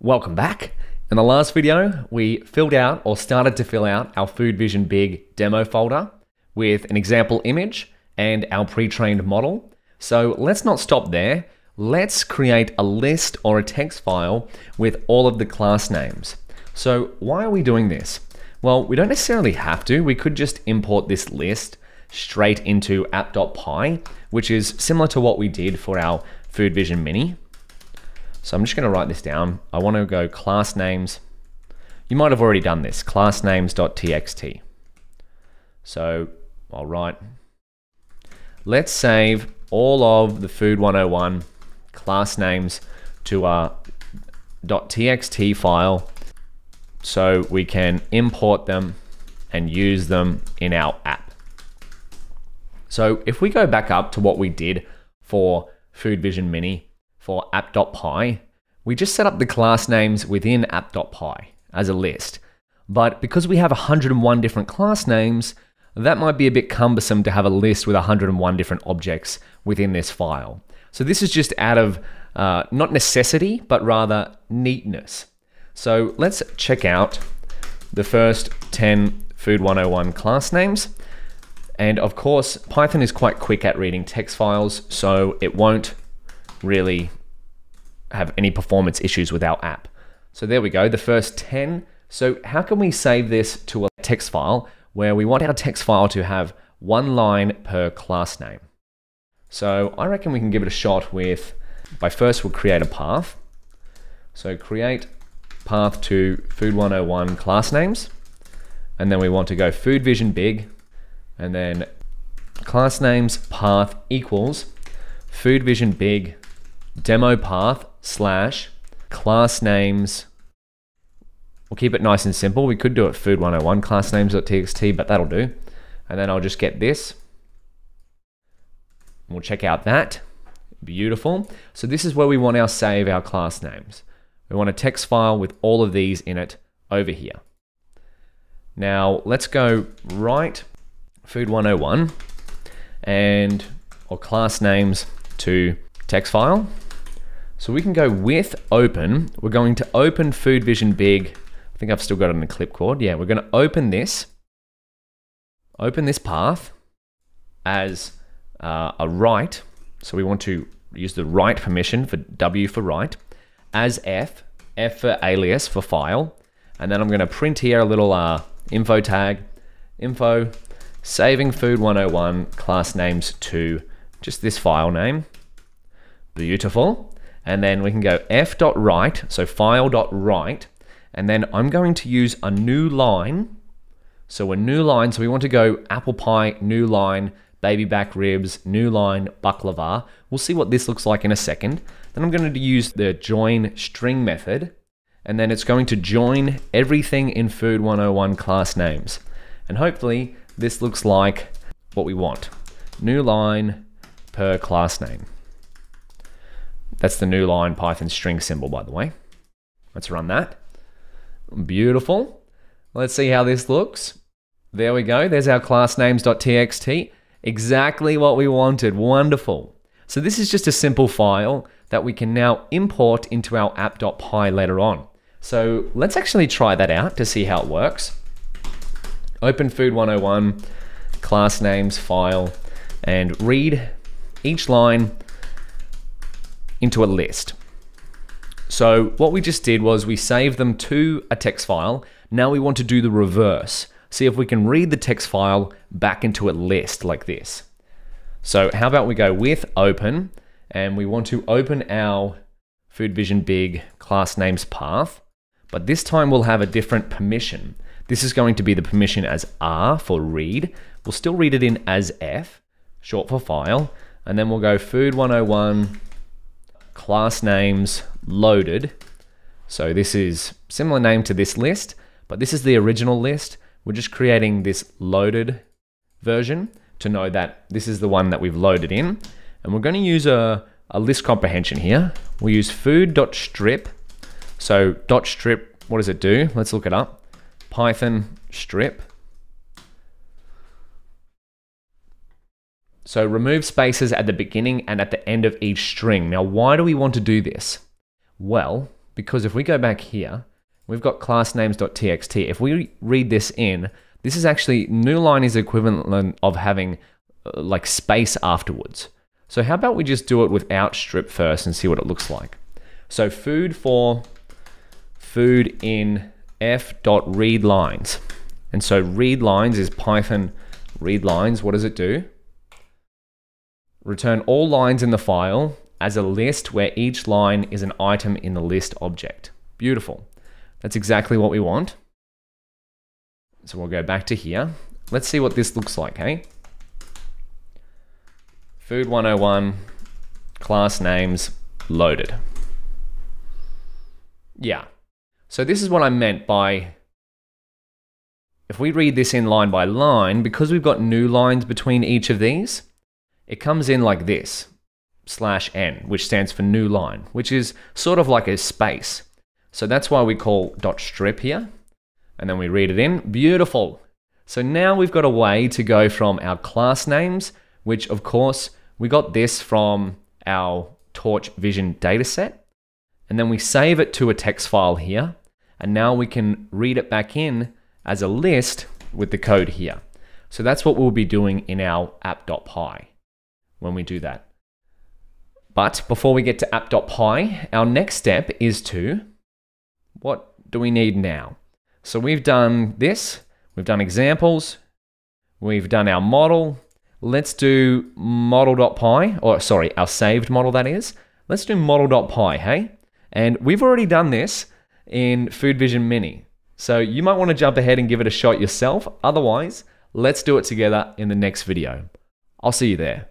Welcome back. In the last video, we filled out or started to fill out our Food Vision Big demo folder with an example image and our pre-trained model. So let's not stop there. Let's create a list or a text file with all of the class names. So why are we doing this? Well, we don't necessarily have to. We could just import this list straight into app.py, which is similar to what we did for our Food Vision Mini. So I'm just going to write this down. I want to go class names. You might have already done this, class names.txt. So I'll write, let's save all of the Food 101 class names to our .txt file so we can import them and use them in our app. So if we go back up to what we did for Food Vision Mini, for app.py, we just set up the class names within app.py as a list. But because we have 101 different class names, that might be a bit cumbersome to have a list with 101 different objects within this file. So this is just out of not necessity, but rather neatness. So let's check out the first 10 Food 101 class names. And of course, Python is quite quick at reading text files, so it won't really have any performance issues with our app. So there we go, the first 10. So how can we save this to a text file where we want our text file to have one line per class name? So I reckon we can give it a shot with, first we'll create a path. So create path to Food 101 class names. And then we want to go Food Vision Big, and then class names path equals Food Vision Big demo path / class names. We'll keep it nice and simple. We could do it Food 101 class names.txt, but that'll do. And then I'll just get this. We'll check out that. Beautiful. So this is where we want to save our class names. We want a text file with all of these in it over here. Now let's go right Food 101 or class names to text file. So we can go with open. We're going to open Food Vision Big. I think I've still got it in the clipboard. Yeah, we're going to open this path as a write. So we want to use the write permission for W for write, as F for alias for file. And then I'm going to print here a little info tag, info, saving Food 101 class names to just this file name. Beautiful. And then we can go f.write, so file.write, and then I'm going to use a new line. So a new line, so we want to go apple pie, new line, baby back ribs, new line, baklava. We'll see what this looks like in a second. Then I'm going to use the join string method, and then it's going to join everything in Food 101 class names. And hopefully this looks like what we want. New line per class name. That's the new line Python string symbol, by the way. Let's run that. Beautiful. Let's see how this looks. There we go. There's our class names.txt. Exactly what we wanted. Wonderful. So this is just a simple file that we can now import into our app.py later on. So let's actually try that out to see how it works. Open Food 101 class names file and read each line into a list. So what we just did was we saved them to a text file. Now we want to do the reverse. See if we can read the text file back into a list like this. So how about we go with open, and we want to open our Food Vision Big class names path, but this time we'll have a different permission. This is going to be the permission as R for read. We'll still read it in as F, short for file, and then we'll go Food 101 class names loaded. So this is similar name to this list, but this is the original list. We're just creating this loaded version to know that this is the one that we've loaded in. And we're going to use a list comprehension here. We'll use food.strip. So .strip, what does it do? Let's look it up. Python strip. So remove spaces at the beginning and at the end of each string. Now, why do we want to do this? Well, because if we go back here, we've got classnames.txt. If we read this in, this is actually, new line is equivalent of having like space afterwards. So how about we just do it without strip first and see what it looks like. So food for food in f.readlines. And so read lines is Python read lines. What does it do? Return all lines in the file as a list where each line is an item in the list object. Beautiful. That's exactly what we want. So we'll go back to here. Let's see what this looks like, hey? Food 101, class names loaded. Yeah. So this is what I meant by, if we read this in line by line, because we've got new lines between each of these, it comes in like this, /n, which stands for new line, which is sort of like a space. So that's why we call .strip here. And then we read it in. Beautiful. So now we've got a way to go from our class names, which of course we got this from our Torch Vision dataset. And then we save it to a text file here. And now we can read it back in as a list with the code here. So that's what we'll be doing in our app.py when we do that. But before we get to app.py, our next step is to, what do we need now? So we've done this, we've done examples, we've done our model. Let's do model.py, or sorry, our saved model that is. Let's do model.py, hey? And we've already done this in Food Vision Mini. So you might want to jump ahead and give it a shot yourself. Otherwise, let's do it together in the next video. I'll see you there.